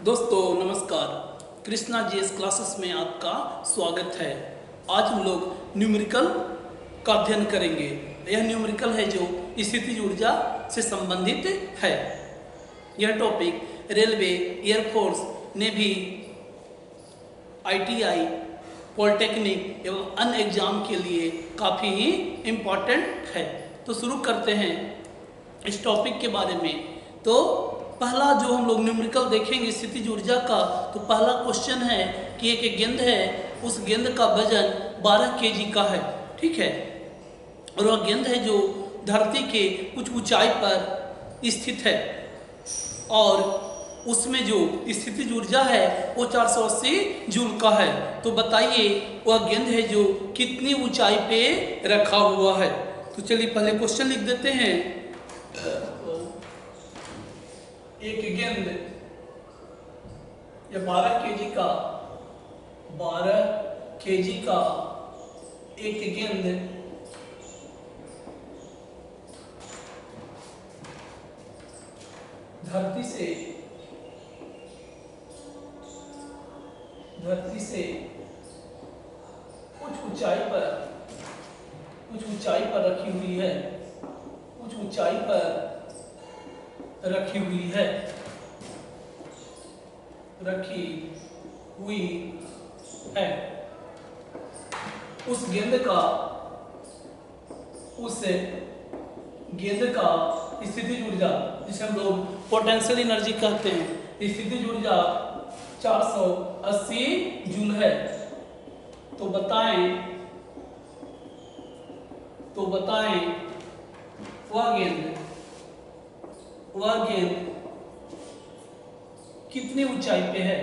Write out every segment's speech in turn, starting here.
दोस्तों नमस्कार। Krishna GS classes में आपका स्वागत है। आज हम लोग न्यूमेरिकल का अध्ययन करेंगे। यह न्यूमेरिकल है जो स्थितिज ऊर्जा से संबंधित है। यह topic railway, air force, navy, ITI, polytechnic एवं अन्य एग्जाम के लिए काफ़ी ही इम्पॉर्टेंट है। तो शुरू करते हैं इस टॉपिक के बारे में। तो पहला जो हम लोग न्यूमेरिकल देखेंगे स्थितिज ऊर्जा का, तो पहला क्वेश्चन है कि एक गेंद है, उस गेंद का वजन 12 केजी का है, ठीक है, और वह गेंद है जो धरती के कुछ ऊंचाई पर स्थित है और उसमें जो स्थितिज ऊर्जा है वो 480 जूल का है। तो बताइए वह गेंद है जो कितनी ऊंचाई पे रखा हुआ है। तो चलिए पहले क्वेश्चन लिख देते हैं। एक गेंद या 12 केजी का एक गेंद धरती से कुछ ऊंचाई पर रखी हुई है, उस गेंद का स्थितिज ऊर्जा, जिसे हम लोग पोटेंशियल एनर्जी कहते हैं, स्थितिज ऊर्जा 480 जूल है। तो बताएं वह गेंद कितनी ऊंचाई पे है,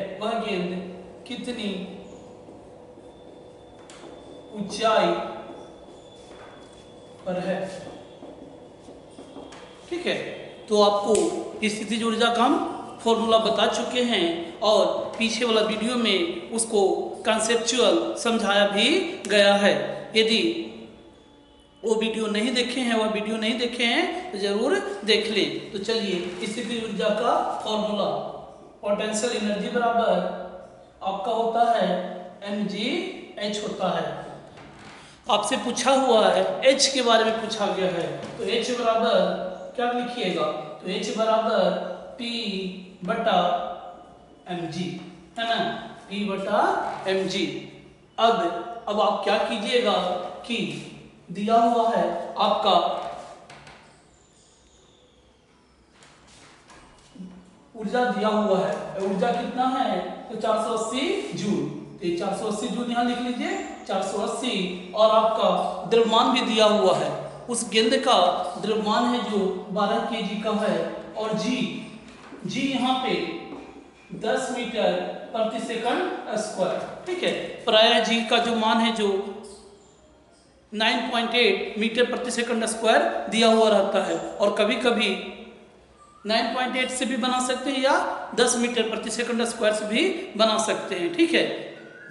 है, ठीक है। तो आपको स्थितिज ऊर्जा का हम फॉर्मूला बता चुके हैं और पीछे वाला वीडियो में उसको कॉन्सेप्चुअल समझाया भी गया है। यदि वो वीडियो नहीं देखे हैं तो जरूर देख लें। तो चलिए स्थितिज ऊर्जा का फॉर्मूला, पोटेंशियल एनर्जी बराबर आपका होता है mgh होता है। आपसे पूछा हुआ है h के बारे में पूछा गया है, तो h बराबर क्या लिखिएगा? तो h बराबर P बटा mg है ना, P बटा mg। अब आप क्या कीजिएगा कि दिया हुआ है आपका ऊर्जा दिया हुआ है, ऊर्जा कितना है? तो 480 जूल। तो 480 जूल यहाँ लिख लीजिए 480, और आपका द्रव्यमान भी दिया हुआ है। उस गेंद का द्रव्यमान है जो 12 केजी का है, और जी यहाँ पे 10 मीटर प्रति सेकंड स्क्वायर, ठीक है। प्रायः जी का जो मान है जो 9.8 मीटर प्रति सेकंड स्क्वायर दिया हुआ रहता है, और कभी कभी 9.8 से भी बना सकते हैं या 10 मीटर प्रति सेकंड स्क्वायर से भी बना सकते हैं, ठीक है,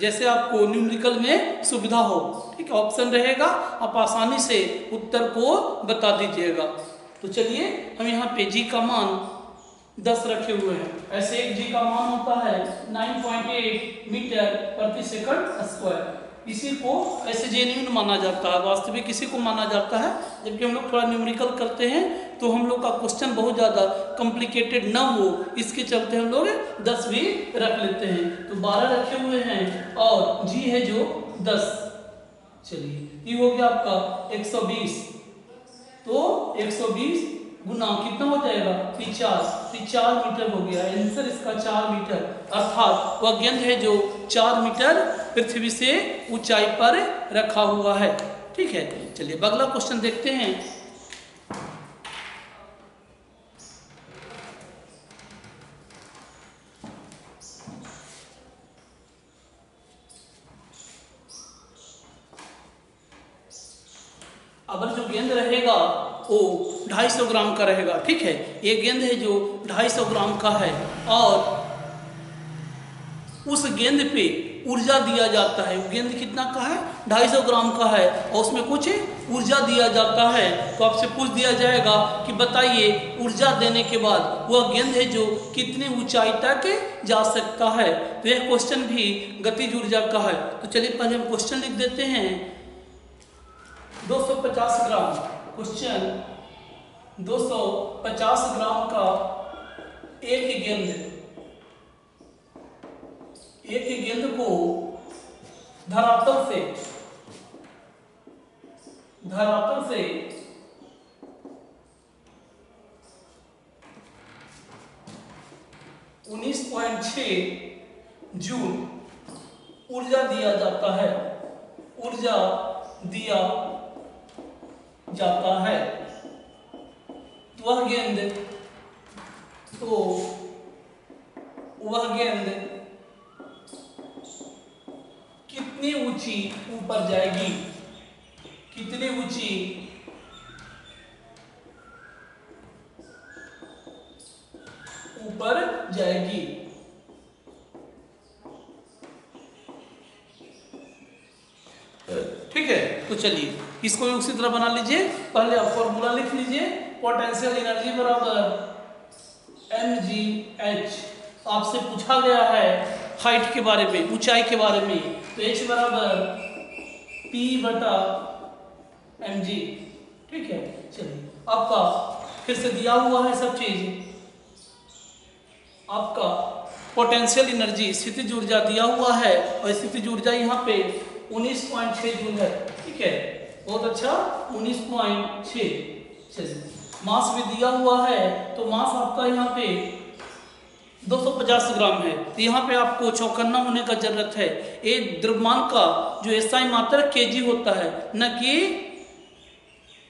जैसे आपको न्यूमेरिकल में सुविधा हो, ठीक है। ऑप्शन रहेगा, आप आसानी से उत्तर को बता दीजिएगा। तो चलिए हम यहाँ पे जी का मान 10 रखे हुए हैं। ऐसे एक जी का मान होता है 9.8 मीटर प्रति सेकंड स्क्वायर। इसी को ऐसे जेन्युइन माना जाता है, वास्तविक इसी को माना जाता है। जबकि हम लोग थोड़ा न्यूमेरिकल करते हैं तो हम लोग का क्वेश्चन बहुत ज़्यादा कॉम्प्लिकेटेड ना हो, इसके चलते हम लोग 10 भी रख लेते हैं। तो 12 रखे हुए हैं और जी है जो 10। चलिए ये हो गया आपका 120। तो 120 गुना कितना हो जाएगा? 4 मीटर हो गया। आंसर इसका 4 मीटर, अर्थात वह गेंद है जो 4 मीटर पृथ्वी से ऊंचाई पर रखा हुआ है, ठीक है। चलिए अगला क्वेश्चन देखते हैं। अब जो गेंद रहेगा वो 250 ग्राम का रहेगा, ठीक है। ये गेंद है जो 250 ग्राम का है, और उस गेंद पे ऊर्जा दिया जाता है। गेंद कितना का है? 250 ग्राम का है और उसमें कुछ ऊर्जा दिया जाता है। तो आपसे पूछ दिया जाएगा कि बताइए ऊर्जा देने के बाद वह गेंद है जो कितनी ऊंचाई तक जा सकता है। तो यह क्वेश्चन भी गतिज ऊर्जा का है। तो चलिए पहले हम क्वेश्चन लिख देते हैं। 250 ग्राम क्वेश्चन, 250 ग्राम का एक गेंद को धरातल से 19.6 जूल ऊर्जा दिया जाता है। वह गेंद कितनी ऊंची ऊपर जाएगी? कितनी ऊंची ऊपर जाएगी? ठीक है, तो चलिए इसको भी उसी तरह बना लीजिए। पहले आप फॉर्मूला लिख लीजिए। पोटेंशियल एनर्जी बराबर mgh। आपसे पूछा गया है हाइट के बारे में, ऊंचाई के बारे में, तो h बराबर p बटा mg। ठीक है, चलिए आपका फिर से दिया हुआ है सब चीज। आपका पोटेंशियल एनर्जी स्थितिज ऊर्जा दिया हुआ है और स्थितिज ऊर्जा यहाँ पे 19.6 जूल है। ठीक है, बहुत अच्छा, 19.6। चलिए मास भी दिया हुआ है, तो मास आपका यहाँ पे 250 ग्राम है। तो यहाँ पे आपको चौकन्ना होने का जरूरत है। एक द्रव्यमान का जो एसआई मात्रक केजी होता है, न कि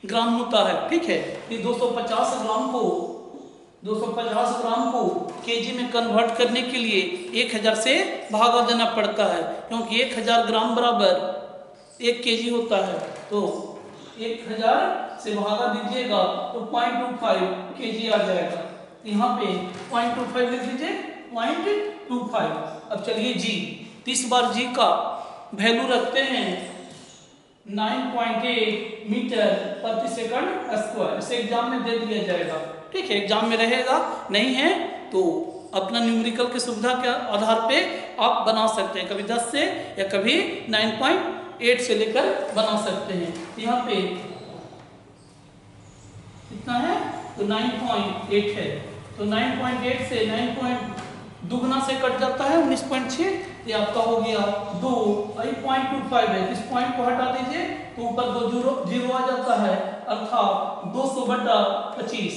ग्राम होता है। ठीक है, ये 250 ग्राम को केजी में कन्वर्ट करने के लिए 1000 से भागा देना पड़ता है, क्योंकि 1000 ग्राम बराबर 1 केजी होता है। तो 1000 से भागा दीजिएगा तो 0.25 केजी आ जाएगा। यहाँ पे 0.25 लिख दीजिए, 0.25। अब चलिए जी, इस बार जी का वैल्यू रखते हैं 9.8 मीटर प्रति सेकंड स्क्वायर। इसे एग्जाम में दे दिया जाएगा। ठीक है, एग्जाम में रहेगा, नहीं है तो अपना न्यूमेरिकल की सुविधा के आधार पे आप बना सकते हैं। कभी 10 से या कभी 9.8 से लेकर बना सकते हैं। यहाँ पे कितना है? तो 9.8 है। तो 9.8 से 9 से कट जाता है 19.6। ये आपका हो गया 2। 0.25 है, इस पॉइंट को हटा दीजिए तो ऊपर 2 जीरो आ जाता है, अर्थात 200/25।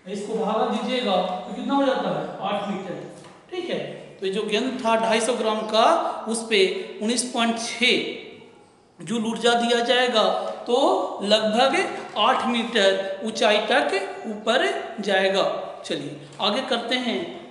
इसको भागा दीजिएगा तो कितना हो जाता है? 8 मीटर। ठीक है, तो जो गेंद था 250 ग्राम का, उस पे 19.6 जूल ऊर्जा दिया जाएगा, तो लगभग 8 मीटर ऊंचाई तक ऊपर जाएगा। चलिए आगे करते हैं।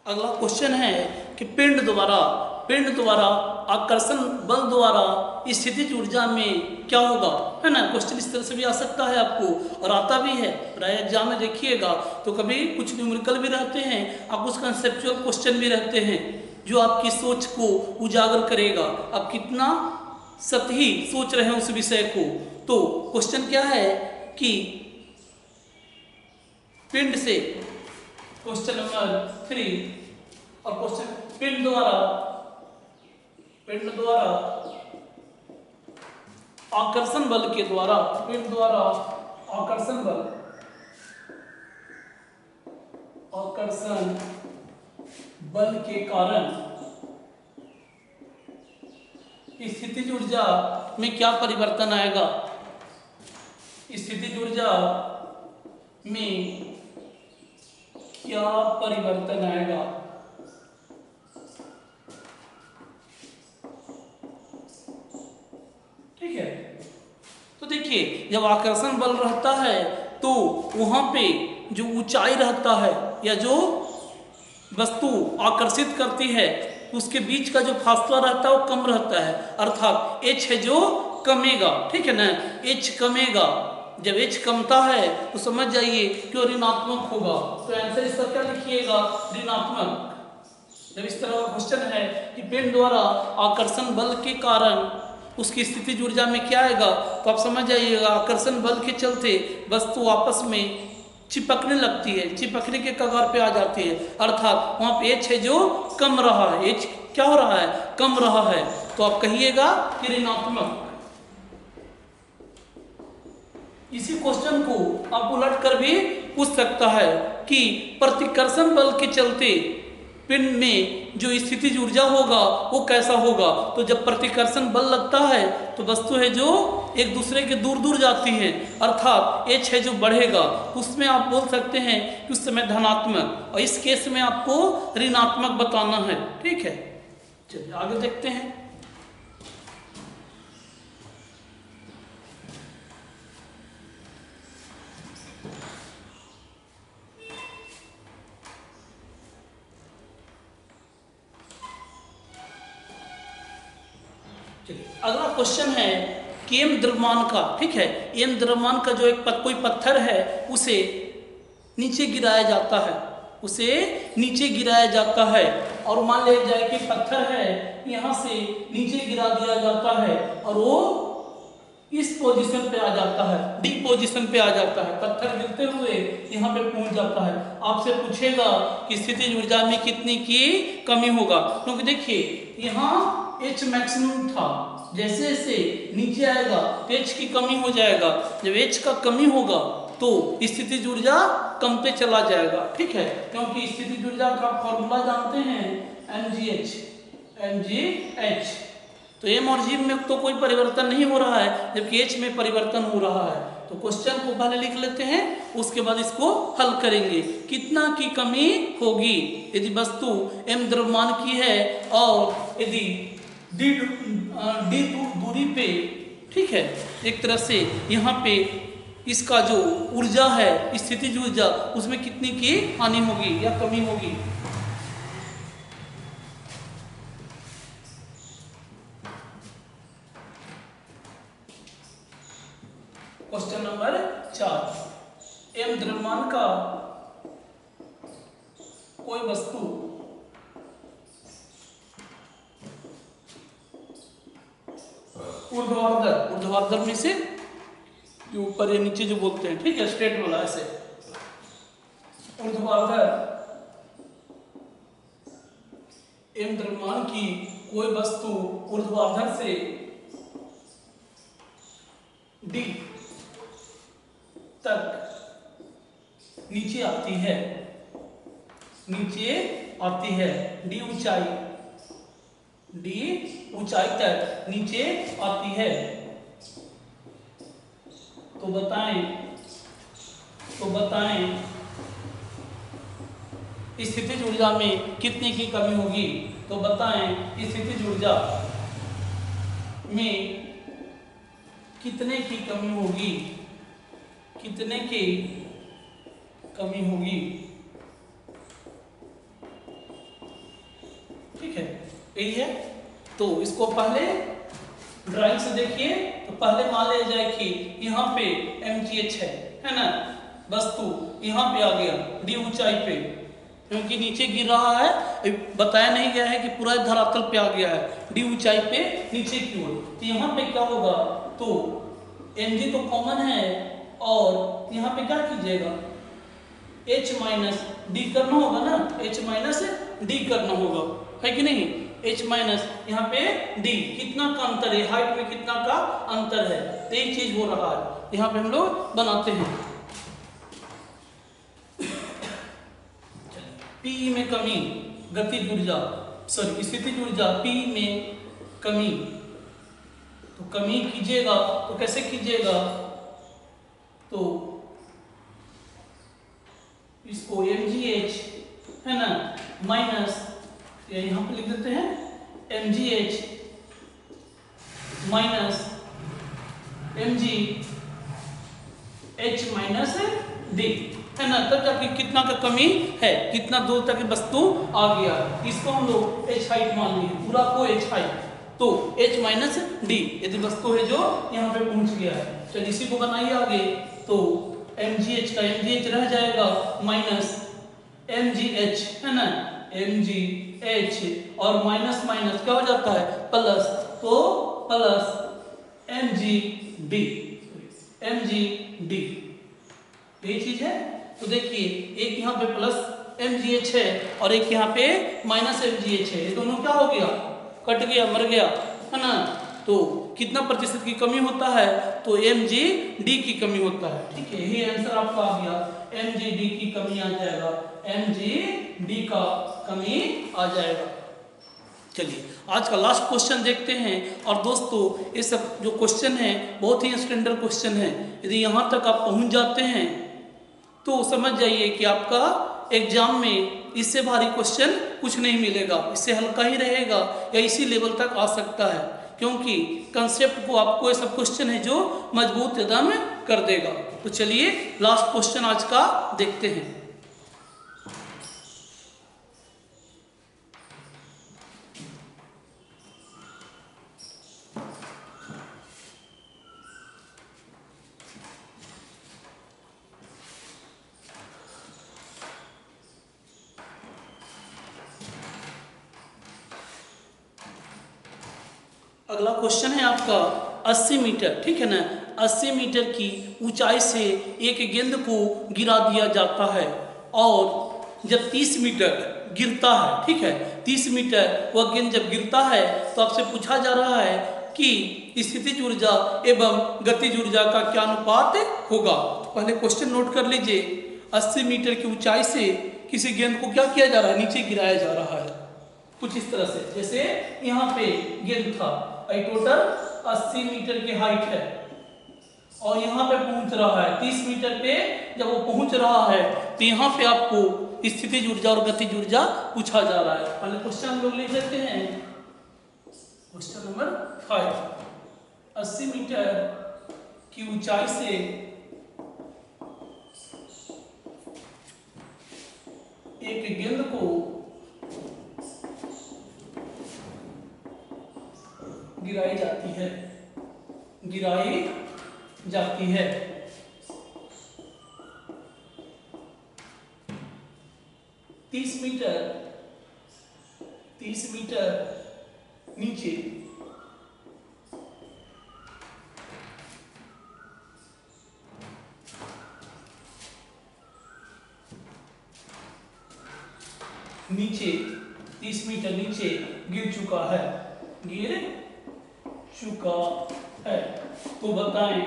अगला क्वेश्चन है कि पिंड द्वारा आकर्षण बल द्वारा स्थितिज ऊर्जा में क्या होगा, है ना। क्वेश्चन इस तरह से भी आ सकता है आपको, और आता भी है। प्राय एग्जाम में देखिएगा तो कभी कुछ न्यूमेरिकल भी रहते हैं और कुछ कंसेप्चुअल क्वेश्चन भी रहते हैं, जो आपकी सोच को उजागर करेगा, आप कितना सतही सोच रहे हैं उस विषय को। तो क्वेश्चन क्या है कि पिंड से, क्वेश्चन नंबर 3, और क्वेश्चन पिंड द्वारा आकर्षण बल के द्वारा, पिंड द्वारा आकर्षण बल के कारण स्थितिज ऊर्जा में क्या परिवर्तन आएगा। स्थितिज ऊर्जा में क्या परिवर्तन आएगा। ठीक है, देखिए जब आकर्षण बल रहता है तो वहाँ पे जो ऊंचाई रहता है या जो वस्तु आकर्षित करती है उसके बीच का जो फासला रहता है वो कम रहता है, अर्थात h है जो कमेगा, ठीक है ना, h कमेगा। जब h कमता है तो समझ जाइए कि वो ऋणात्मक होगा, तो आंसर इसका क्या लिखिएगा, ऋणात्मक। जब इस तरह का क्वेश्चन है कि पिंड द्वारा आकर्षण बल के कारण उसकी स्थितिज ऊर्जा में क्या आएगा, तो आप समझ जाइएगा आकर्षण बल के चलते वस्तु आपस में चिपकने लगती है, चिपकने के कगार पे आ जाती है, अर्थात वहाँ पे h है जो कम रहा है, h क्या हो रहा है, कम रहा है, तो आप कहिएगा कि ऋणात्मक। इसी क्वेश्चन को आप उलट कर भी पूछ सकता है कि प्रतिकर्षण बल के चलते पिंड में जो स्थितिज ऊर्जा होगा वो कैसा होगा। तो जब प्रतिकर्षण बल लगता है तो वस्तु है जो एक दूसरे के दूर दूर जाती है, अर्थात h है जो बढ़ेगा, उसमें आप बोल सकते हैं कि उस समय धनात्मक, और इस केस में आपको ऋणात्मक बताना है, ठीक है। चलिए आगे देखते हैं। अगला क्वेश्चन है कि एम द्रव्यमान का, ठीक है, एम द्रव्यमान का जो एक कोई पत्थर है उसे नीचे गिराया जाता है, उसे नीचे गिराया जाता है, और मान लिया जाए कि पत्थर है यहाँ से नीचे गिरा दिया जाता है और वो इस पोजीशन पे आ जाता है, डी पोजीशन पे आ जाता है, पत्थर गिरते हुए यहाँ पे पहुंच जाता है। आपसे पूछेगा कि स्थितिज ऊर्जा में कितनी की कमी होगा, क्योंकि देखिए यहाँ H मैक्सिमम था, जैसे जैसे नीचे आएगा तो H की कमी हो जाएगा, जब H का कमी होगा तो स्थितिज ऊर्जा कम पे चला जाएगा, ठीक है, क्योंकि स्थितिज ऊर्जा का फॉर्मूला जानते हैं mgh। तो m और g में तो कोई परिवर्तन नहीं हो रहा है, जबकि h में परिवर्तन हो रहा है। तो क्वेश्चन को पहले लिख लेते हैं, उसके बाद इसको हल करेंगे। कितना की कमी होगी यदि वस्तु m द्रव्यमान की है और यदि d दूरी पे, ठीक है, एक तरह से यहाँ पे इसका जो ऊर्जा है स्थितिज ऊर्जा उसमें कितनी की हानि होगी या कमी होगी। क्वेश्चन नंबर 4, एम द्रव्यमान का कोई वस्तु ऊर्ध्वाधर में से जो ऊपर या नीचे जो बोलते हैं, ठीक है, स्ट्रेट वाला, ऐसे ऊर्ध्वाधर एम द्रव्यमान की कोई वस्तु ऊर्ध्वाधर से डी तक नीचे आती है, नीचे आती है, डी ऊंचाई तक नीचे आती है, तो बताएं स्थितिज ऊर्जा में कितने की कमी होगी। तो बताएं स्थितिज ऊर्जा में कितने की कमी होगी, कितने की कमी होगी, ठीक है, यही है। तो इसको पहले ड्राइंग से देखिए, तो पहले मान लिया जाए कि यहाँ पे mgh है ना, वस्तु यहाँ पे आ गया डी ऊंचाई पे, क्योंकि नीचे गिर रहा है, बताया नहीं गया है कि पूरा धरातल पे आ गया है, डी ऊंचाई पे नीचे की ओर। तो यहाँ पे क्या होगा, तो mg तो कॉमन है और यहाँ पे क्या कीजिएगा h माइनस डी करना होगा ना, h माइनस डी करना होगा, है कि नहीं, h माइनस यहाँ पे d, कितना का अंतर है, हाइट में कितना का अंतर है, तो एक चीज हो रहा है, यहाँ पे हम लोग बनाते हैं। P में कमी, गतिज ऊर्जा, सॉरी स्थितिज ऊर्जा P में कमी, तो कमी कीजिएगा तो कैसे कीजिएगा, तो इसको mgh है ना माइनस, यहाँ पे लिख देते हैं mgh minus mg h minus D, है ना, तब जाके कितना का कमी है, कितना दूर तक वस्तु आ गया, इसको हम लोग h हाइट मान लिए, पूरा को h हाइट, तो h माइनस डी यदि वस्तु है जो यहाँ पे पहुंच गया है। चलिए इसी को बनाइए आगे, तो mgh का mgh रह जाएगा माइनस mgh, है ना, mgh और माइनस माइनस क्या हो जाता है प्लस, तो प्लस mgd, mgd यही चीज है। तो देखिए एक यहाँ पे प्लस mgh है और एक यहाँ पे माइनस mgh है, ये दोनों क्या हो गया, कट गया, मर गया, है ना। तो कितना प्रतिशत की कमी होता है, तो mgd की कमी होता है, ठीक है, यही आंसर आपका आ गया, mgd की कमी आ जाएगा, mgd का कमी आ जाएगा। चलिए आज का लास्ट क्वेश्चन देखते हैं। और दोस्तों ये सब जो क्वेश्चन है बहुत ही स्टैंडर्ड क्वेश्चन है, यदि यहाँ तक आप पहुँच जाते हैं तो समझ जाइए कि आपका एग्जाम में इससे भारी क्वेश्चन कुछ नहीं मिलेगा, इससे हल्का ही रहेगा या इसी लेवल तक आ सकता है, क्योंकि कंसेप्ट को आपको ये सब क्वेश्चन है जो मजबूत एकदम कर देगा। तो चलिए लास्ट क्वेश्चन आज का देखते हैं। अगला क्वेश्चन है आपका 80 मीटर, ठीक है ना, 80 मीटर की ऊंचाई से एक गेंद को गिरा दिया जाता है और जब 30 मीटर गिरता है, ठीक है, 30 मीटर वह गेंद जब गिरता है तो आपसे पूछा जा रहा है कि स्थितिज ऊर्जा एवं गतिज ऊर्जा का क्या अनुपात होगा। तो पहले क्वेश्चन नोट कर लीजिए, 80 मीटर की ऊंचाई से किसी गेंद को क्या किया जा रहा है, नीचे गिराया जा रहा है, कुछ इस तरह से, जैसे यहाँ पे गेंद था, टोटल 80 मीटर की हाइट है और यहाँ पे पहुंच रहा है 30 मीटर पे, जब वो पहुंच रहा है तो यहाँ पे आपको स्थितिज ऊर्जा और गतिज ऊर्जा पूछा जा रहा है। पहले क्वेश्चन हम लोग लिख लेते हैं, क्वेश्चन नंबर 5, 80 मीटर की ऊंचाई से एक गेंद को गिराई जाती है, 30 मीटर नीचे, नीचे 30 मीटर नीचे गिर चुका है, तो बताएं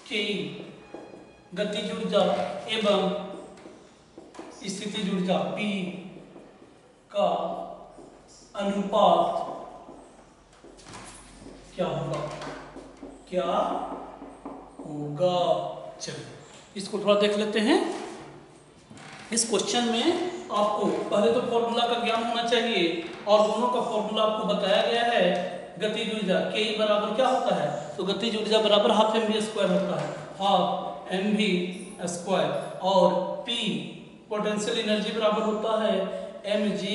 कि गतिज ऊर्जा एवं स्थितिज ऊर्जा P का अनुपात क्या होगा। चलिए इसको थोड़ा देख लेते हैं। इस क्वेश्चन में आपको पहले तो फॉर्मूला का ज्ञान होना चाहिए और दोनों का फॉर्मूला आपको बताया गया है। गतिज ऊर्जा K बराबर क्या होता है, तो गतिज ऊर्जा बराबर हाफ mv² होता है, हाफ mv², और P पोटेंशियल एनर्जी बराबर होता है mgh,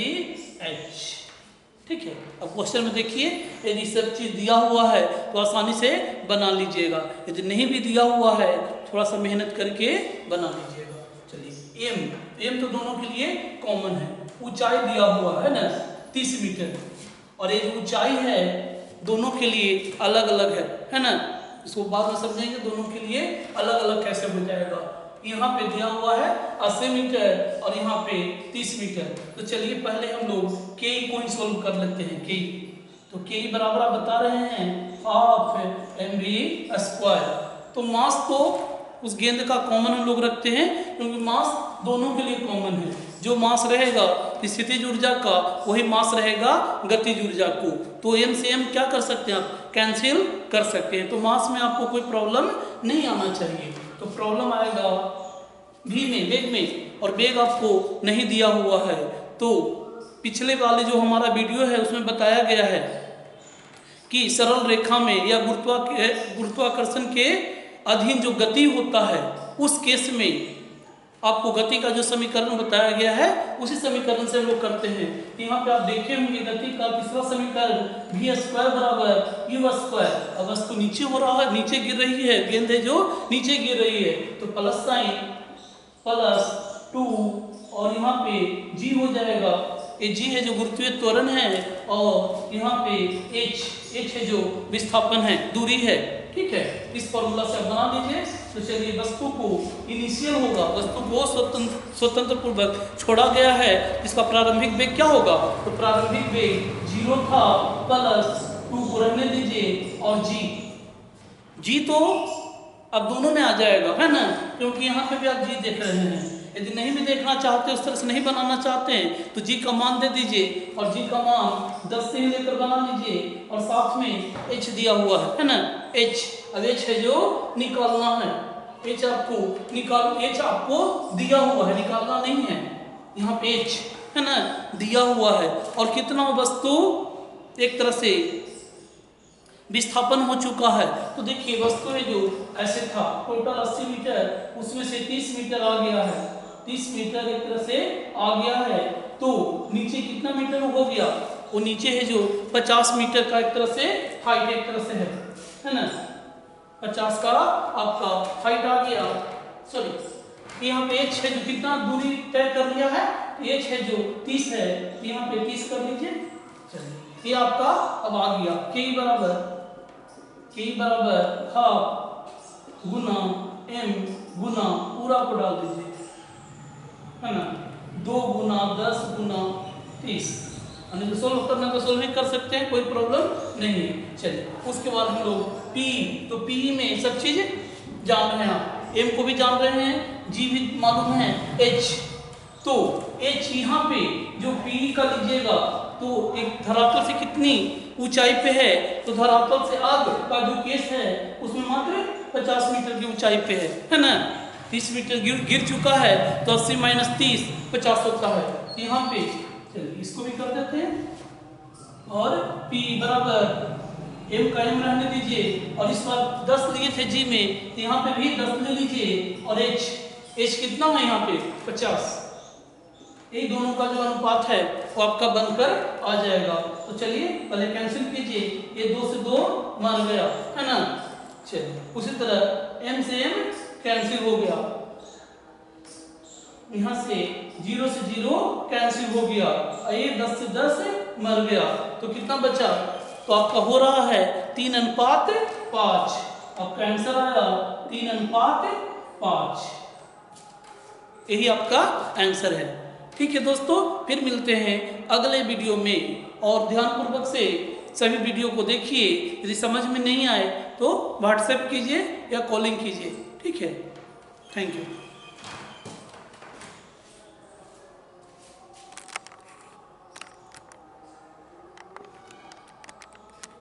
ठीक है। अब क्वेश्चन में देखिए, यदि सब चीज दिया हुआ है तो आसानी से बना लीजिएगा, यदि नहीं भी दिया हुआ है थोड़ा सा मेहनत करके बना लीजिएगा। चलिए m तो दोनों के लिए कॉमन है, ऊंचाई दिया हुआ है ना 30 मीटर, और ये जो ऊंचाई है दोनों के लिए अलग अलग है ना, इसको बाद में समझेंगे दोनों के लिए अलग अलग कैसे हो जाएगा। यहाँ पे दिया हुआ है 80 मीटर और यहाँ पे 30 मीटर। तो चलिए पहले हम लोग K को ही सोल्व कर लेते हैं। K तो K बराबर आप बता रहे हैं हाफ mv²। तो मास तो उस गेंद का कॉमन हम लोग रखते हैं क्योंकि मास दोनों के लिए कॉमन है। जो मास रहेगा स्थितिज ऊर्जा का वही मास रहेगा गतिज ऊर्जा को, तो m से m क्या कर सकते हैं आप, कैंसिल कर सकते हैं। तो मास में आपको कोई प्रॉब्लम नहीं आना चाहिए। तो प्रॉब्लम आएगा v में, वेग में, और वेग आपको नहीं दिया हुआ है। तो पिछले वाले जो हमारा वीडियो है उसमें बताया गया है कि सरल रेखा में या गुरुत्वाकर्षण के अधीन जो गति होता है उस केस में आपको गति का जो समीकरण बताया गया है उसी समीकरण से हम लोग करते हैं। यहाँ पे आप देखे होंगे गति का तीसरा समीकरण v² बराबर u²। अब वस्तु नीचे हो रहा है, नीचे गिर रही है, गेंद है जो नीचे गिर रही है, तो प्लस साइन +2 और यहाँ पे g हो जाएगा। ये g है जो गुरुत्वीय त्वरण है और यहाँ पे h है जो विस्थापन है, दूरी है। ठीक है, इस फॉर्मूला से आप बना लीजिए। तो चलिए, वस्तु को इनिशियल होगा, वस्तु को स्वतंत्र पूर्वक छोड़ा गया है, इसका प्रारंभिक वेग क्या होगा? तो प्रारंभिक वेग 0 था, +2 को रहने दीजिए और g तो अब दोनों में आ जाएगा, है ना, क्योंकि यहाँ पे भी आप g देख रहे हैं। यदि नहीं भी देखना चाहते, उस तरह से नहीं बनाना चाहते हैं, तो g का मान दे दीजिए और g का मान 10 से ही लेकर बना लीजिए और साथ में h दिया हुआ है ना, h। अब h है जो निकालना है, h आपको दिया हुआ है, निकालना नहीं है। यहाँ पे h है ना दिया हुआ है और कितना वस्तु एक तरह से विस्थापन हो चुका है। तो देखिए, वस्तु है जो ऐसे था, टोटल 80 मीटर, उसमें से 30 मीटर आ गया है, 30 मीटर एक तरह से आ गया है। तो नीचे कितना मीटर हो गया? वो नीचे है जो 50 मीटर का एक तरह से हाइट एक तरह से है ना, 50 का आपका हाइट आ गया। सॉरी, यहाँ पे h है जो कितना दूरी तय कर लिया है, h है जो 30 है, यहाँ पे 30 कर लीजिए। चलिए, ये आपका अब आ गया k बराबर हाफ गुना m गुना पूरा को डाल दीजिए, है ना, 2 गुना 10 गुना 30। तो सोल्व करना तो सोल्व भी कर सकते हैं, कोई प्रॉब्लम नहीं है। चलिए, उसके बाद हम लोग P, तो P में सब चीज जान रहे हैं आप, M को भी जान रहे हैं, G भी मालूम है, H। तो H यहाँ पे जो P का लीजिएगा तो एक धरातल से कितनी ऊंचाई पे है, तो धरातल से आग का जो केस है उसमें मात्र 50 मीटर की ऊंचाई पे है ना, 30 मीटर गिर चुका है, तो 80 - 30 50 होता है। यहाँ पे चलिए इसको भी कर देते हैं और P बराबर M का M रहने दीजिए और इस बार 10 लिए थे G में, तो यहाँ पे भी 10 ले लीजिए और H कितना है यहाँ पे 50। ये दोनों का जो अनुपात है वो आपका बनकर आ जाएगा। तो चलिए पहले कैंसिल कीजिए, ये 2 से 2 मान गया, है ना। चलिए, उसी तरह M से M कैंसिल हो गया, यहाँ से 0 से 0 कैंसिल हो गया, ये 10 से 10 मर गया, तो कितना बचा? तो आपका हो रहा है 3:5। आपका आंसर आया 3:5। यही आपका आंसर है। ठीक है दोस्तों, फिर मिलते हैं अगले वीडियो में और ध्यानपूर्वक से सभी वीडियो को देखिए। यदि समझ में नहीं आए तो व्हाट्सएप कीजिए या कॉलिंग कीजिए। ठीक है, थैंक यू।